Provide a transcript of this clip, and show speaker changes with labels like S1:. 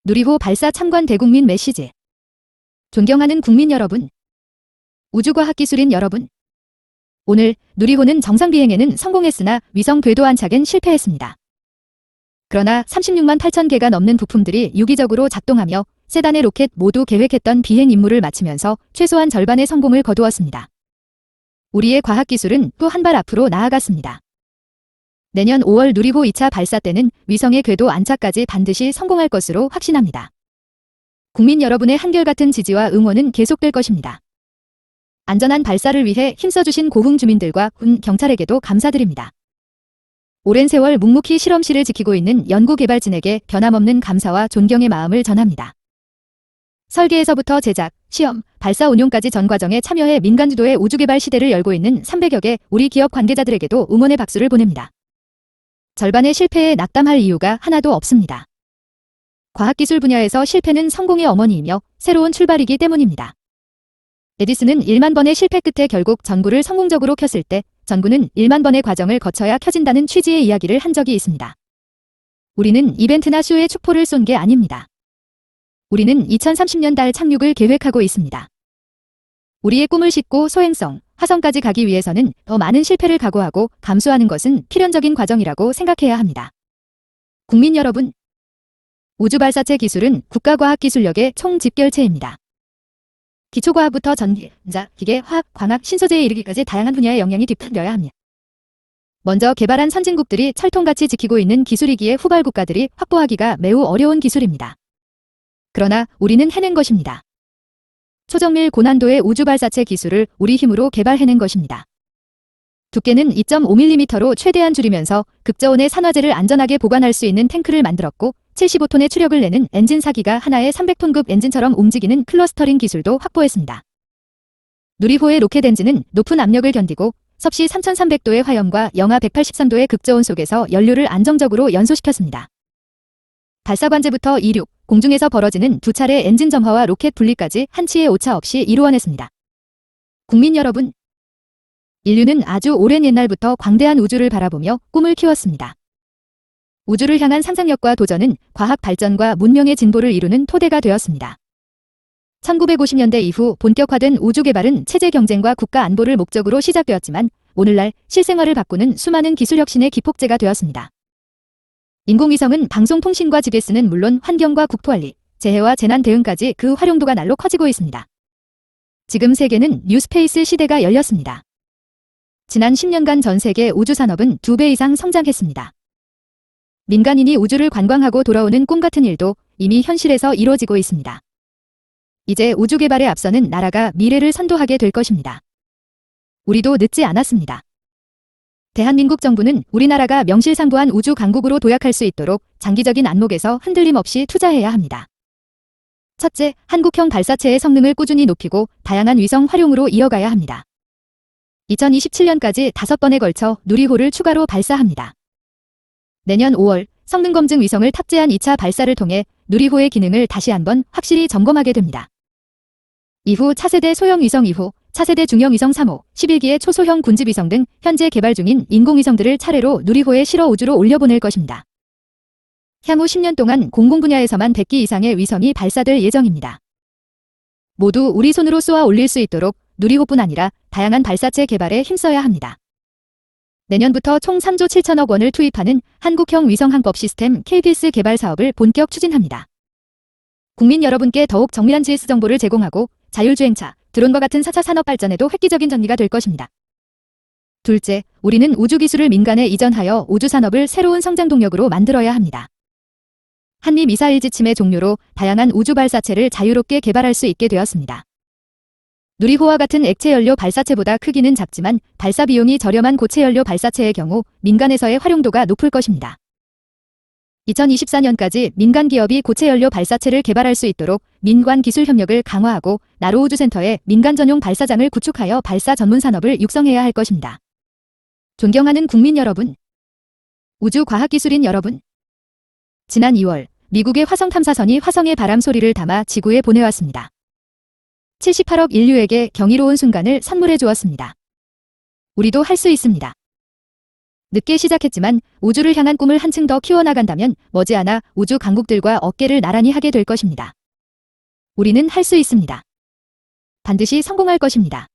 S1: 누리호 발사 참관 대국민 메시지. 존경하는 국민 여러분, 우주과학기술인 여러분. 오늘 누리호는 정상 비행에는 성공했으나 위성 궤도 안착엔 실패했습니다. 그러나 36만 8천 개가 넘는 부품들이 유기적으로 작동하며 세 단의 로켓 모두 계획했던 비행 임무를 마치면서 최소한 절반의 성공을 거두었습니다. 우리의 과학기술은 또 한 발 앞으로 나아갔습니다. 내년 5월 누리호 2차 발사 때는 위성의 궤도 안착까지 반드시 성공할 것으로 확신합니다. 국민 여러분의 한결같은 지지와 응원은 계속될 것입니다. 안전한 발사를 위해 힘써주신 고흥 주민들과 군, 경찰에게도 감사드립니다. 오랜 세월 묵묵히 실험실을 지키고 있는 연구개발진에게 변함없는 감사와 존경의 마음을 전합니다. 설계에서부터 제작, 시험, 발사 운용까지 전 과정에 참여해 민간 주도의 우주개발 시대를 열고 있는 300여 개 우리 기업 관계자들에게도 응원의 박수를 보냅니다. 절반의 실패에 낙담할 이유가 하나도 없습니다. 과학기술 분야에서 실패는 성공의 어머니이며 새로운 출발이기 때문입니다. 에디슨은 1만 번의 실패 끝에 결국 전구를 성공적으로 켰을 때 전구는 1만 번의 과정을 거쳐야 켜진다는 취지의 이야기를 한 적이 있습니다. 우리는 이벤트나 쇼의 축포를 쏜 게 아닙니다. 우리는 2030년 달 착륙을 계획하고 있습니다. 우리의 꿈을 싣고 소행성, 화성까지 가기 위해서는 더 많은 실패를 각오하고 감수하는 것은 필연적인 과정이라고 생각해야 합니다. 국민 여러분, 우주발사체 기술은 국가과학기술력의 총집결체입니다. 기초과학부터 전기, 전자, 기계, 화학, 광학, 신소재에 이르기까지 다양한 분야의 역량이 뒤풀려야 합니다. 먼저 개발한 선진국들이 철통같이 지키고 있는 기술이기에 후발국가들이 확보하기가 매우 어려운 기술입니다. 그러나 우리는 해낸 것입니다. 초정밀 고난도의 우주발사체 기술을 우리 힘으로 개발해낸 것입니다. 두께는 2.5mm로 최대한 줄이면서 극저온의 산화제를 안전하게 보관할 수 있는 탱크를 만들었고 75톤의 추력을 내는 엔진 4기가 하나의 300톤급 엔진처럼 움직이는 클러스터링 기술도 확보했습니다. 누리호의 로켓 엔진은 높은 압력을 견디고 섭씨 3300도의 화염과 영하 183도의 극저온 속에서 연료를 안정적으로 연소시켰습니다. 발사관제부터 이륙, 공중에서 벌어지는 두 차례 엔진 점화와 로켓 분리까지 한치의 오차 없이 이루어냈습니다. 국민 여러분, 인류는 아주 오랜 옛날부터 광대한 우주를 바라보며 꿈을 키웠습니다. 우주를 향한 상상력과 도전은 과학 발전과 문명의 진보를 이루는 토대가 되었습니다. 1950년대 이후 본격화된 우주 개발은 체제 경쟁과 국가 안보를 목적으로 시작되었지만 오늘날 실생활을 바꾸는 수많은 기술 혁신의 기폭제가 되었습니다. 인공위성은 방송통신과 GPS는 물론 환경과 국토관리, 재해와 재난 대응까지 그 활용도가 날로 커지고 있습니다. 지금 세계는 뉴스페이스 시대가 열렸습니다. 지난 10년간 전 세계 우주산업은 2배 이상 성장했습니다. 민간인이 우주를 관광하고 돌아오는 꿈 같은 일도 이미 현실에서 이루어지고 있습니다. 이제 우주 개발에 앞서는 나라가 미래를 선도하게 될 것입니다. 우리도 늦지 않았습니다. 대한민국 정부는 우리나라가 명실상부한 우주 강국으로 도약할 수 있도록 장기적인 안목에서 흔들림 없이 투자해야 합니다. 첫째, 한국형 발사체의 성능을 꾸준히 높이고 다양한 위성 활용으로 이어가야 합니다. 2027년까지 5번에 걸쳐 누리호를 추가로 발사합니다. 내년 5월 성능검증 위성을 탑재한 2차 발사를 통해 누리호의 기능을 다시 한번 확실히 점검하게 됩니다. 이후 차세대 소형 위성 2호, 차세대 중형 위성 3호, 11기의 초소형 군집 위성 등 현재 개발 중인 인공위성들을 차례로 누리호에 실어 우주로 올려보낼 것입니다. 향후 10년 동안 공공 분야에서만 100기 이상의 위성이 발사될 예정입니다. 모두 우리 손으로 쏘아 올릴 수 있도록 누리호뿐 아니라 다양한 발사체 개발에 힘써야 합니다. 내년부터 총 3조 7천억 원을 투입하는 한국형 위성항법 시스템 KBS 개발 사업을 본격 추진합니다. 국민 여러분께 더욱 정밀한 GS 정보를 제공하고 자율주행차, 드론과 같은 4차 산업 발전에도 획기적인 전기가 될 것입니다. 둘째, 우리는 우주기술을 민간에 이전하여 우주산업을 새로운 성장 동력으로 만들어야 합니다. 한미 미사일 지침의 종료로 다양한 우주 발사체를 자유롭게 개발할 수 있게 되었습니다. 누리호와 같은 액체연료 발사체보다 크기는 작지만 발사 비용이 저렴한 고체연료 발사체의 경우 민간에서의 활용도가 높을 것입니다. 2024년까지 민간 기업이 고체연료 발사체를 개발할 수 있도록 민관 기술 협력을 강화하고 나로우주센터에 민간 전용 발사장을 구축하여 발사 전문 산업을 육성해야 할 것입니다. 존경하는 국민 여러분, 우주과학기술인 여러분, 지난 2월 미국의 화성 탐사선이 화성의 바람 소리를 담아 지구에 보내왔습니다. 78억 인류에게 경이로운 순간을 선물해 주었습니다. 우리도 할 수 있습니다. 늦게 시작했지만 우주를 향한 꿈을 한층 더 키워나간다면 머지않아 우주 강국들과 어깨를 나란히 하게 될 것입니다. 우리는 할 수 있습니다. 반드시 성공할 것입니다.